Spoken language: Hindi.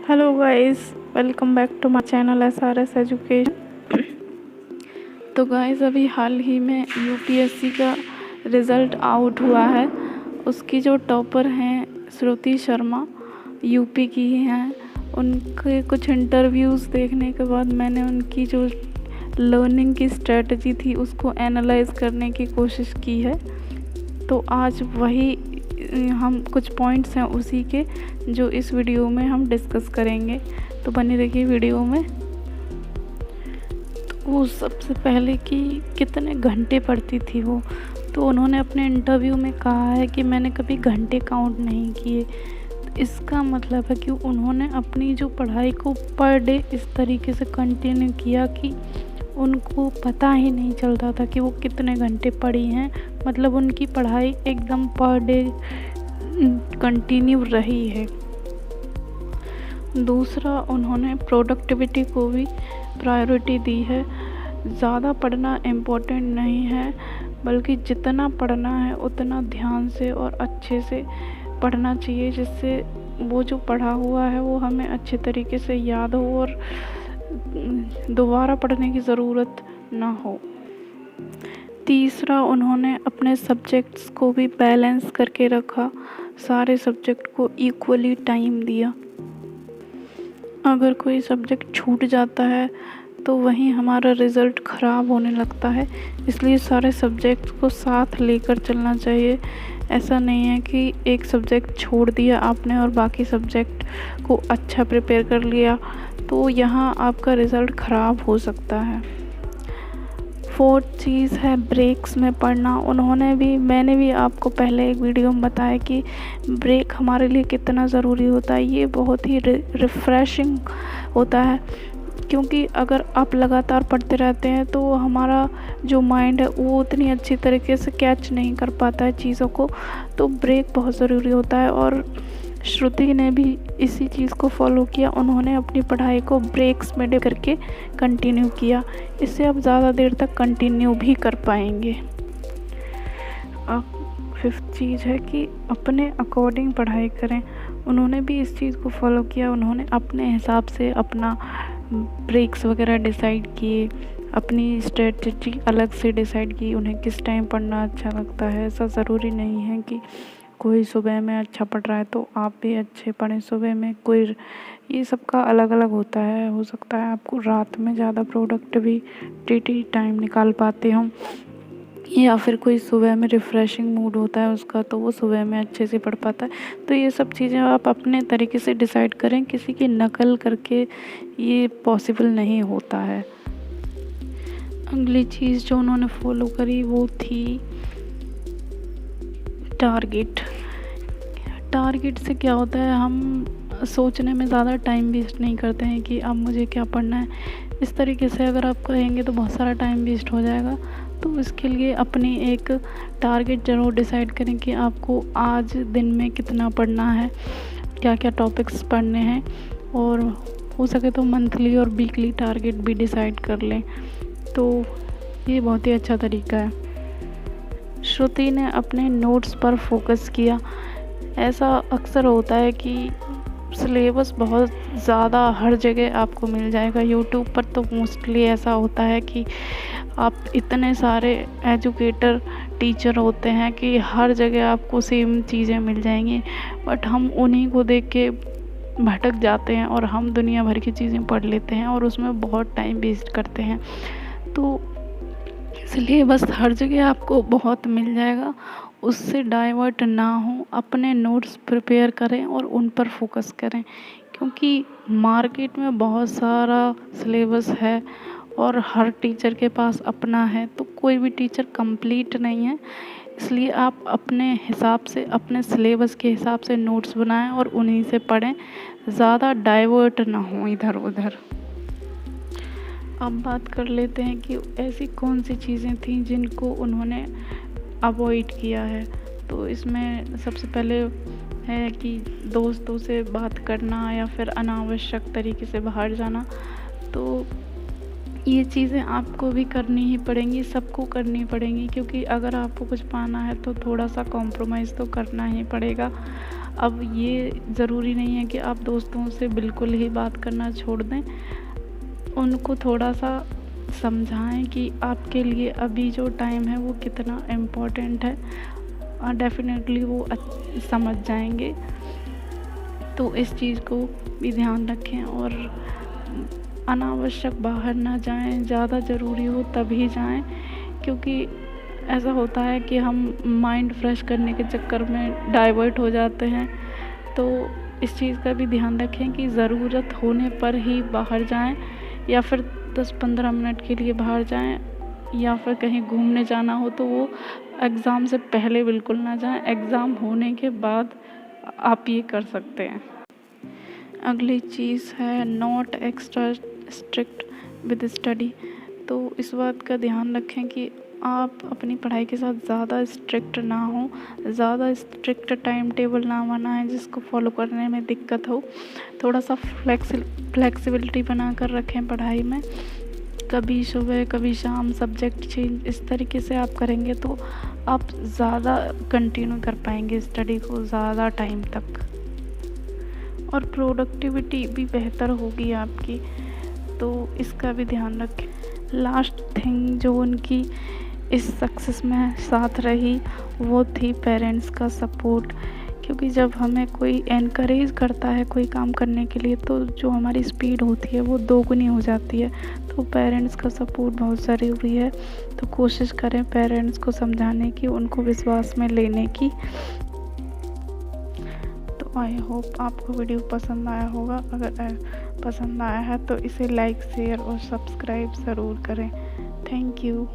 Hello guys, welcome back to my channel SRS education. तो गाइस, अभी हाल ही में यूपीएससी का रिज़ल्ट आउट हुआ है। उसकी जो टॉपर हैं श्रुति शर्मा, यूपी की ही हैं। उनके कुछ इंटरव्यूज़ देखने के बाद मैंने उनकी जो लर्निंग की स्ट्रेटजी थी उसको एनालाइज करने की कोशिश की है। तो आज वही हम कुछ पॉइंट्स हैं उसी के जो इस वीडियो में हम डिस्कस करेंगे। तो बने रहिए वीडियो में। तो वो सबसे पहले कि कितने घंटे पढ़ती थी वो, तो उन्होंने अपने इंटरव्यू में कहा है कि मैंने कभी घंटे काउंट नहीं किए। तो इसका मतलब है कि उन्होंने अपनी जो पढ़ाई को पर डे इस तरीके से कंटिन्यू किया कि उनको पता ही नहीं चलता था कि वो कितने घंटे पढ़ी हैं। मतलब उनकी पढ़ाई एकदम पर डे कंटिन्यू रही है। दूसरा, उन्होंने प्रोडक्टिविटी को भी प्रायोरिटी दी है। ज़्यादा पढ़ना इम्पोर्टेंट नहीं है, बल्कि जितना पढ़ना है उतना ध्यान से और अच्छे से पढ़ना चाहिए, जिससे वो जो पढ़ा हुआ है वो हमें अच्छे तरीके से याद हो और दोबारा पढ़ने की ज़रूरत ना हो। तीसरा, उन्होंने अपने सब्जेक्ट्स को भी बैलेंस करके रखा, सारे सब्जेक्ट को इक्वली टाइम दिया। अगर कोई सब्जेक्ट छूट जाता है तो वहीं हमारा रिज़ल्ट ख़राब होने लगता है, इसलिए सारे सब्जेक्ट्स को साथ लेकर चलना चाहिए। ऐसा नहीं है कि एक सब्जेक्ट छोड़ दिया आपने और बाकी सब्जेक्ट को अच्छा प्रिपेयर कर लिया, तो यहाँ आपका रिज़ल्ट ख़राब हो सकता है। फोर्थ चीज़ है ब्रेक्स में पढ़ना। मैंने भी आपको पहले एक वीडियो में बताया कि ब्रेक हमारे लिए कितना ज़रूरी होता है। ये बहुत ही रिफ़्रेशिंग होता है, क्योंकि अगर आप लगातार पढ़ते रहते हैं तो हमारा जो माइंड है वो उतनी अच्छी तरीके से कैच नहीं कर पाता है चीज़ों को। तो ब्रेक बहुत ज़रूरी होता है और श्रुति ने भी इसी चीज़ को फॉलो किया। उन्होंने अपनी पढ़ाई को ब्रेक्स में करके कंटिन्यू किया। इससे आप ज़्यादा देर तक कंटिन्यू भी कर पाएंगे। अब फिफ्थ चीज़ है कि अपने अकॉर्डिंग पढ़ाई करें। उन्होंने भी इस चीज़ को फॉलो किया। उन्होंने अपने हिसाब से अपना ब्रेक्स वगैरह डिसाइड किए, अपनी स्ट्रेटजी अलग से डिसाइड की, उन्हें किस टाइम पढ़ना अच्छा लगता है। ऐसा ज़रूरी नहीं है कि कोई सुबह में अच्छा पढ़ रहा है तो आप भी अच्छे पढ़ें सुबह में। ये सबका अलग अलग होता है। हो सकता है आपको रात में ज़्यादा प्रोडक्टिविटी टाइम निकाल पाते हो, या फिर कोई सुबह में रिफ़्रेशिंग मूड होता है उसका, तो वो सुबह में अच्छे से पढ़ पाता है। तो ये सब चीज़ें आप अपने तरीके से डिसाइड करें, किसी की नकल करके ये पॉसिबल नहीं होता है। अगली चीज़ जो उन्होंने फॉलो करी वो थी टारगेट से क्या होता है, हम सोचने में ज़्यादा टाइम वेस्ट नहीं करते हैं कि अब मुझे क्या पढ़ना है। इस तरीके से अगर आप कहेंगे तो बहुत सारा टाइम वेस्ट हो जाएगा। तो इसके लिए अपनी एक टारगेट ज़रूर डिसाइड करें कि आपको आज दिन में कितना पढ़ना है, क्या क्या टॉपिक्स पढ़ने हैं, और हो सके तो मंथली और वीकली टारगेट भी डिसाइड कर लें। तो ये बहुत ही अच्छा तरीका है। श्रुति ने अपने नोट्स पर फोकस किया। ऐसा अक्सर होता है कि सिलेबस बहुत ज़्यादा हर जगह आपको मिल जाएगा। यूट्यूब पर तो मोस्टली ऐसा होता है कि आप इतने सारे एजुकेटर टीचर होते हैं कि हर जगह आपको सेम चीज़ें मिल जाएंगी, बट हम उन्हीं को देख के भटक जाते हैं और हम दुनिया भर की चीज़ें पढ़ लेते हैं और उसमें बहुत टाइम वेस्ट करते हैं। तो इसलिए बस हर जगह आपको बहुत मिल जाएगा, उससे डाइवर्ट ना हो। अपने नोट्स प्रिपेयर करें और उन पर फोकस करें, क्योंकि मार्केट में बहुत सारा सिलेबस है और हर टीचर के पास अपना है, तो कोई भी टीचर कंप्लीट नहीं है। इसलिए आप अपने हिसाब से, अपने सिलेबस के हिसाब से नोट्स बनाएं और उन्हीं से पढ़ें, ज़्यादा डाइवर्ट ना हो इधर उधर। अब बात कर लेते हैं कि ऐसी कौन सी चीज़ें थीं जिनको उन्होंने अवॉइड किया है। तो इसमें सबसे पहले है कि दोस्तों से बात करना या फिर अनावश्यक तरीके से बाहर जाना। तो ये चीज़ें आपको भी करनी ही पड़ेंगी, सबको करनी पड़ेंगी, क्योंकि अगर आपको कुछ पाना है तो थोड़ा सा कॉम्प्रोमाइज़ तो करना ही पड़ेगा। अब ये ज़रूरी नहीं है कि आप दोस्तों से बिल्कुल ही बात करना छोड़ दें। उनको थोड़ा सा समझाएं कि आपके लिए अभी जो टाइम है वो कितना इम्पोर्टेंट है, और डेफ़िनेटली वो समझ जाएंगे। तो इस चीज़ को भी ध्यान रखें और अनावश्यक बाहर ना जाएं, ज़्यादा ज़रूरी हो तभी जाएं, क्योंकि ऐसा होता है कि हम माइंड फ्रेश करने के चक्कर में डाइवर्ट हो जाते हैं। तो इस चीज़ का भी ध्यान रखें कि ज़रूरत होने पर ही बाहर जाएं, या फिर 10-15 मिनट के लिए बाहर जाएं, या फिर कहीं घूमने जाना हो तो वो एग्ज़ाम से पहले बिल्कुल ना जाएं, एग्ज़ाम होने के बाद आप ये कर सकते हैं। अगली चीज़ है not extra strict with study. तो इस बात का ध्यान रखें कि आप अपनी पढ़ाई के साथ ज़्यादा स्ट्रिक्ट ना हो, ज़्यादा स्ट्रिक्ट टाइम टेबल ना बनाएं जिसको फॉलो करने में दिक्कत हो। थोड़ा सा फ्लेक्सिबिलिटी बना कर रखें पढ़ाई में, कभी सुबह कभी शाम सब्जेक्ट चेंज, इस तरीके से आप करेंगे तो आप ज़्यादा कंटिन्यू कर पाएंगे स्टडी को ज़्यादा टाइम तक, और प्रोडक्टिविटी भी बेहतर होगी आपकी। तो इसका भी ध्यान रखें। लास्ट थिंग जो उनकी इस सक्सेस में साथ रही वो थी पेरेंट्स का सपोर्ट, क्योंकि जब हमें कोई एनकरेज करता है कोई काम करने के लिए तो जो हमारी स्पीड होती है वो दोगुनी हो जाती है। तो पेरेंट्स का सपोर्ट बहुत ज़रूरी है। तो कोशिश करें पेरेंट्स को समझाने की, उनको विश्वास में लेने की। तो आई होप आपको वीडियो पसंद आया होगा। अगर पसंद आया है तो इसे लाइक, शेयर और सब्सक्राइब ज़रूर करें। Thank you.